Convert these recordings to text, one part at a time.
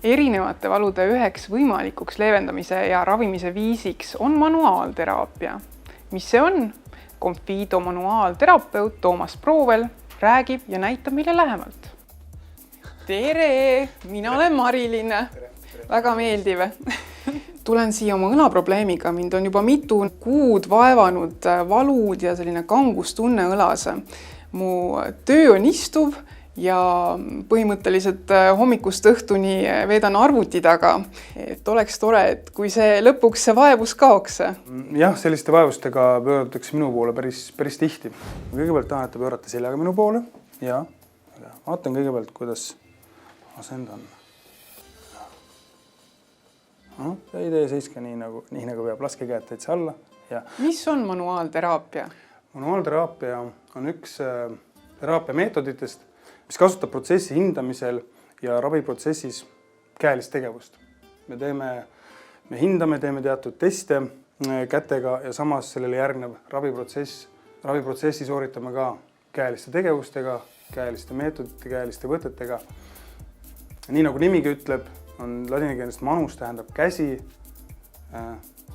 Erinevate valude üheks võimalikuks leevendamise ja ravimise viisiks on manuaalteraapia. Mis see on? Confido manuaalterapeut Toomas Proovel räägib ja näitab meile lähemalt. Tere! Mina olen Marilin. Väga meeldiv. Tulen siia oma õlaprobleemiga. Mind on juba mitu kuud vaevanud valud ja selline kangustunne õlas. Mu töö on istuv ja põhimõtteliselt hommikust õhtuni veedan arvuti taga. Et oleks tore, et kui see lõpuks see vaevus kaoks. Jah, selliste vaevustega pöördutakse minu poole päris tihti. Kõigepealt tahan, et te pöörate seljaga minu poole ja vaatan kõigepealt, kuidas asend on. Ei tee seiske nii nagu peab, laske käed täitsa alla. Ja. Mis on manuaalteraapia? Manuaalteraapia on üks teraapia meetoditest, mis kasutab protsessi hindamisel ja raviprotsessis käelist tegevust. Me hindame, teeme teatud teste kätega ja samas sellele järgnev raviprotsess. Raviprotsessi sooritame ka käeliste tegevustega, käeliste meetodite, käeliste võtetega. Nii nagu nimigi ütleb, on ladinakeelest manus tähendab käsi,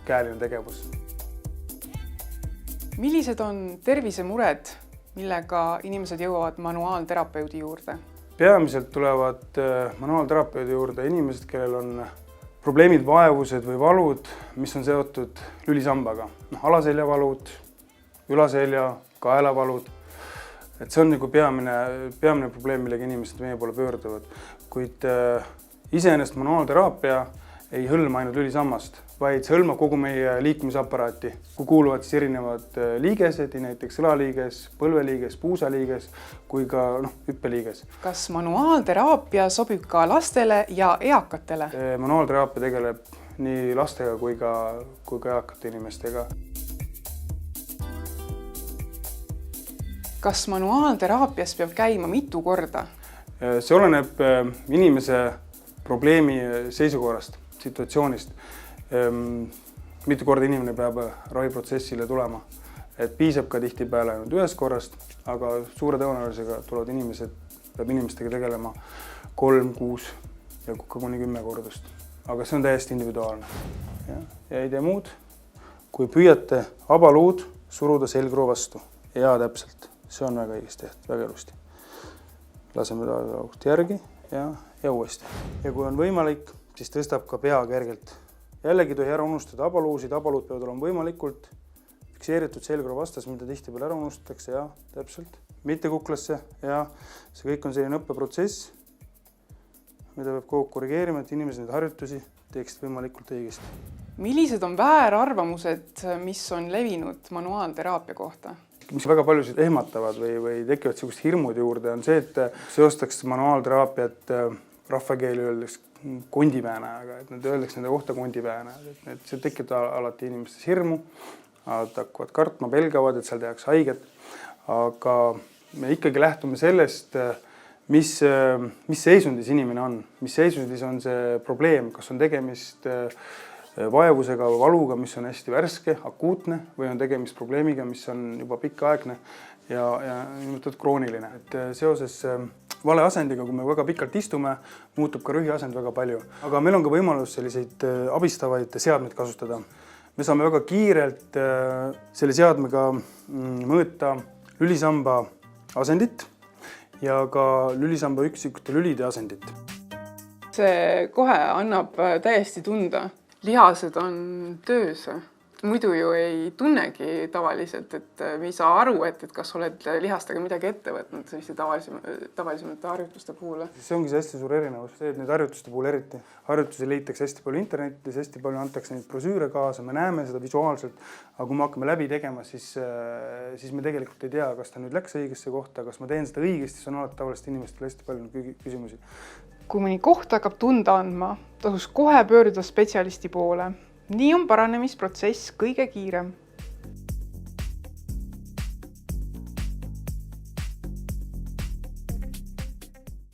käeline tegevus. Millised on tervisemured, millega inimesed jõuavad manuaalterapeudi juurde? Peamiselt tulevad manuaalterapeudi juurde inimesed, kellel on probleemid, vaevused või valud, mis on seotud lülisambaga. Alaseljavalud, ülaselja, kaelavalud. Et see on nagu peamine probleem, millega inimesed meie poole pöörduvad. Kuid iseenesest manuaalteraapia ei hõlma ainult lülisammast, vaid see hõlmab kogu meie liikumisaparaati, kui kuuluvad siis erinevad liigesed, näiteks õlaliiges, põlveliiges, puusaliiges kui ka hüppeliiges. Kas manuaalteraapia sobib ka lastele ja eakatele? Manuaalteraapia tegeleb nii lastega kui ka eakate inimestega. Kas manuaalteraapias peab käima mitu korda? See oleneb inimese probleemi seisukorrast, situatsioonist. Mitu korda inimene peab raviprotsessile tulema. Et piisab ka tihtipeale ainult ühes korrast, aga suure tõenäosusega peab inimestega tegelema 3, 6 ja kuni 10 kordust. Aga see on täiesti individuaalne. Ja ei tee muud, kui püüate abaluud suruda selgroo vastu. Ja täpselt. See on väga õigesti tehtud, väga ilusti. Laseme taas järgi ja uuesti. Ja kui on võimalik, siis tõstab ka pea kergelt. Jällegi tohi ära unustada abaluusid. Abaluud peavad olema võimalikult fikseeritud selgroo vastas, mida tihtipeale ära unustatakse ja täpselt. Mitte kuklasse ja see kõik on selline õppeprotsess, mida peab kogu korrigeerima, et inimesed neid harjutusi teeksid võimalikult õigesti. Millised on väärarvamused, mis on levinud manuaalteraapia kohta? Mis väga paljusid ehmatavad või tekivad sellist hirmud juurde, on see, et seostaks manuaalteraapiat rahvakeeli öeldes kondipäänajaga, et nad öeldaks nende kohta kondipääna. See tekib alati inimestes hirmu, nad hakkavad kartma, pelgavad, et seal tehakse haiget, aga me ikkagi lähtume sellest, mis seisundis inimene on, mis seisundis on see probleem, kas on tegemist vaevusega või valuga, mis on hästi värske, akuutne või on tegemist probleemiga, mis on juba pikaaegne ja nimetatud krooniline. Et seoses vale asendiga, kui me väga pikalt istume, muutub ka rühiasend väga palju. Aga meil on ka võimalus selliseid abistavaid seadmeid kasutada. Me saame väga kiirelt selle seadmega mõõta lülisamba asendit ja ka lülisamba üksikute lülide asendit. See kohe annab täiesti tunda. Lihased on töös. Muidu ju ei tunnegi tavaliselt, et me ei saa aru, et kas oled lihastega midagi ette võtnud selliste tavalisemate harjutuste puhul. See ongi see hästi suur erinevus, see, et need harjutuste puhul eriti. Harjutusi leitakse hästi palju internetis, hästi palju antakse neid brosüüre kaasa, me näeme seda visuaalselt, aga kui me hakkame läbi tegema, siis me tegelikult ei tea, kas ta nüüd läks õigesse kohta, kas ma teen seda õigesti, see on alati tavaliselt inimestel hästi palju küsimusi. Kui mõni koht hakkab tunda andma, tasus kohe pöörduda spetsialisti poole. Nii on paranemisprotsess kõige kiirem.